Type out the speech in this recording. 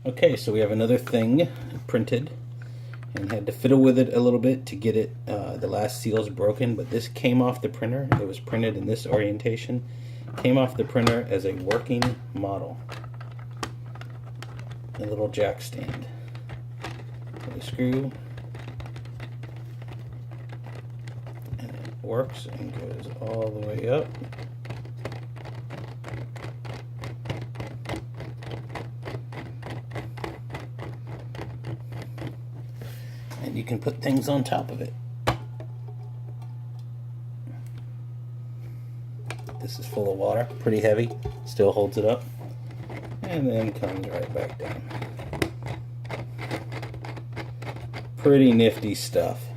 Okay, so we have another thing printed, and had to fiddle with it a little bit to get it. The last seal's broken, but this came off the printer. It was printed in this orientation. Came off the printer as a working model. A little jack stand. With a screw. And it works and goes all the way up. And you can put things on top of it. This is full of water, pretty heavy, still holds it up, and then comes right back down. Pretty nifty stuff.